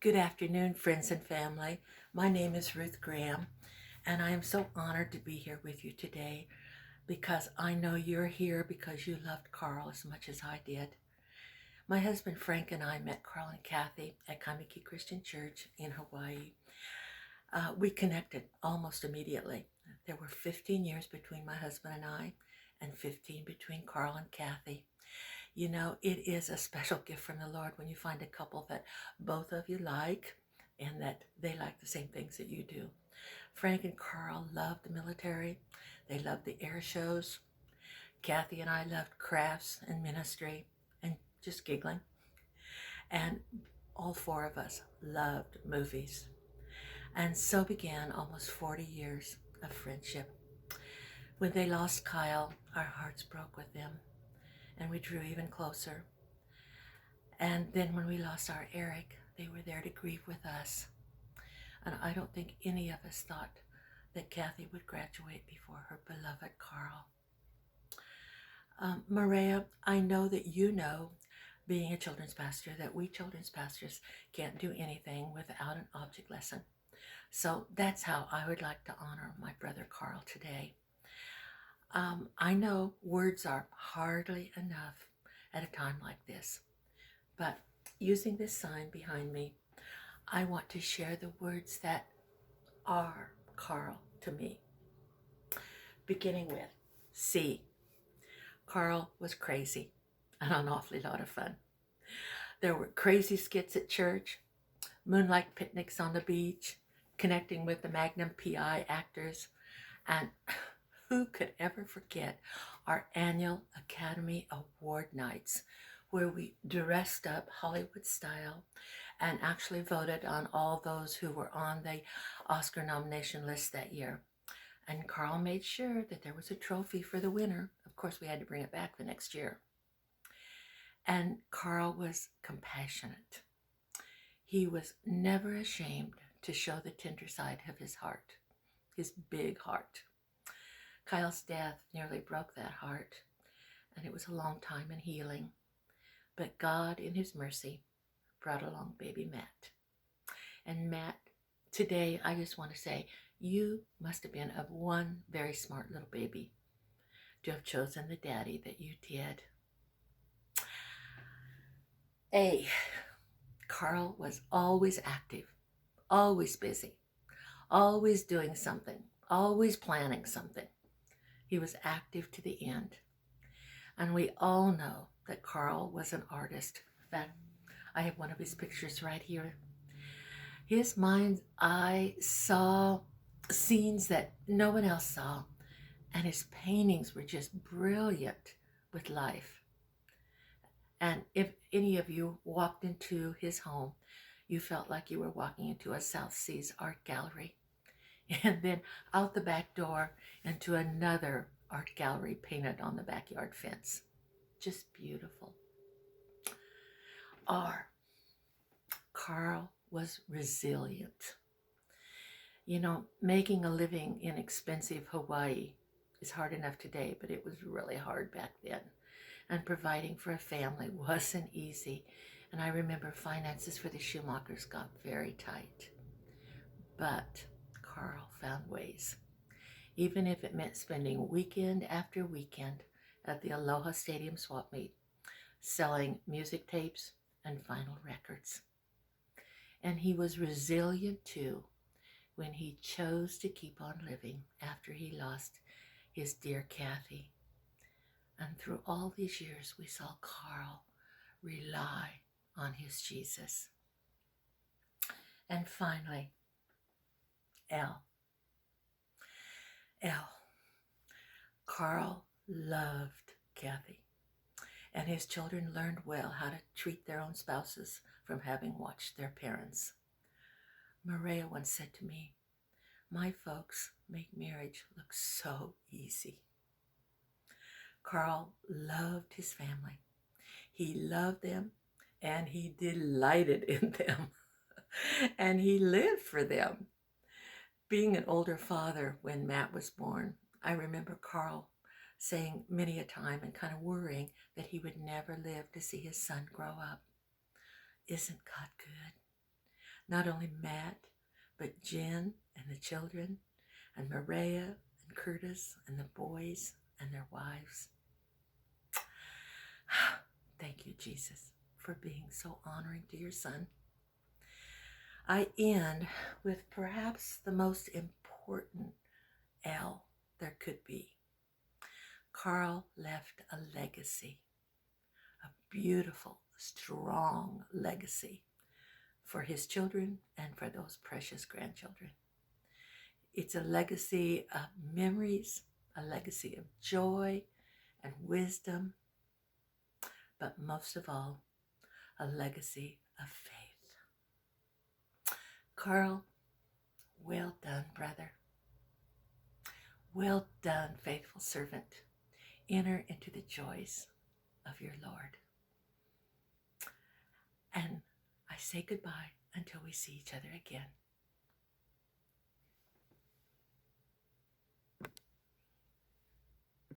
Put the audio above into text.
Good afternoon, friends and family. My name is Ruth Graham, and I am so honored to be here with you today because I know you're here because you loved Carl as much as I did. My husband Frank and I met Carl and Kathy at Kamiki Christian Church in Hawaii. We connected almost immediately. There were 15 years between my husband and I, and 15 between Carl and Kathy. You know, it is a special gift from the Lord when you find a couple that both of you like and that they like the same things that you do. Frank and Carl loved the military. They loved the air shows. Kathy and I loved crafts and ministry and just giggling. And all four of us loved movies. And so began almost 40 years of friendship. When they lost Kyle, our hearts broke with them and we drew even closer. And then when we lost our Eric, they were there to grieve with us. And I don't think any of us thought that Kathy would graduate before her beloved Carl. Maria, I know that you know, being a children's pastor, that we children's pastors can't do anything without an object lesson. So that's how I would like to honor my brother Carl today. I know words are hardly enough at a time like this, but using this sign behind me, I want to share the words that are Carl to me. Beginning with C. Carl was crazy and an awfully lot of fun. There were crazy skits at church, moonlight picnics on the beach, connecting with the Magnum PI actors, and who could ever forget our annual Academy Award nights where we dressed up Hollywood style and actually voted on all those who were on the Oscar nomination list that year. And Carl made sure that there was a trophy for the winner. Of course, we had to bring it back the next year. And Carl was compassionate. He was never ashamed to show the tender side of his heart, his big heart. Kyle's death nearly broke that heart, and it was a long time in healing. But God, in his mercy, brought along baby Matt. And Matt, today I just want to say, you must have been of one very smart little baby to have chosen the daddy that you did. A. Carl was always active, always busy, always doing something, always planning something. He was active to the end. And we all know that Carl was an artist. In fact, I have one of his pictures right here. His mind's eye saw scenes that no one else saw, and his paintings were just brilliant with life. And if any of you walked into his home, you felt like you were walking into a South Seas art gallery. And then out the back door into another art gallery painted on the backyard fence. Just beautiful. R. Carl was resilient. You know, making a living in expensive Hawaii is hard enough today, but it was really hard back then. And providing for a family wasn't easy. And I remember finances for the Schumachers got very tight. But Carl found ways, even if it meant spending weekend after weekend at the Aloha Stadium swap meet, selling music tapes and vinyl records. And he was resilient too when he chose to keep on living after he lost his dear Kathy. And through all these years, we saw Carl rely on his Jesus. And finally, L. Carl loved Kathy, and his children learned well how to treat their own spouses from having watched their parents. Maria once said to me, "My folks make marriage look so easy." Carl loved his family. He loved them, and he delighted in them, and he lived for them. Being an older father when Matt was born, I remember Carl saying many a time and kind of worrying that he would never live to see his son grow up. Isn't God good? not only Matt, but Jen and the children, and Maria and Curtis and the boys and their wives. Thank you, Jesus, for being so honoring to your son. I end with perhaps the most important L there could be. Carl left a legacy, a beautiful, strong legacy for his children and for those precious grandchildren. It's a legacy of memories, a legacy of joy and wisdom, but most of all, a legacy of faith. Carl, well done, brother. Well done, faithful servant. Enter into the joys of your Lord. And I say goodbye until we see each other again.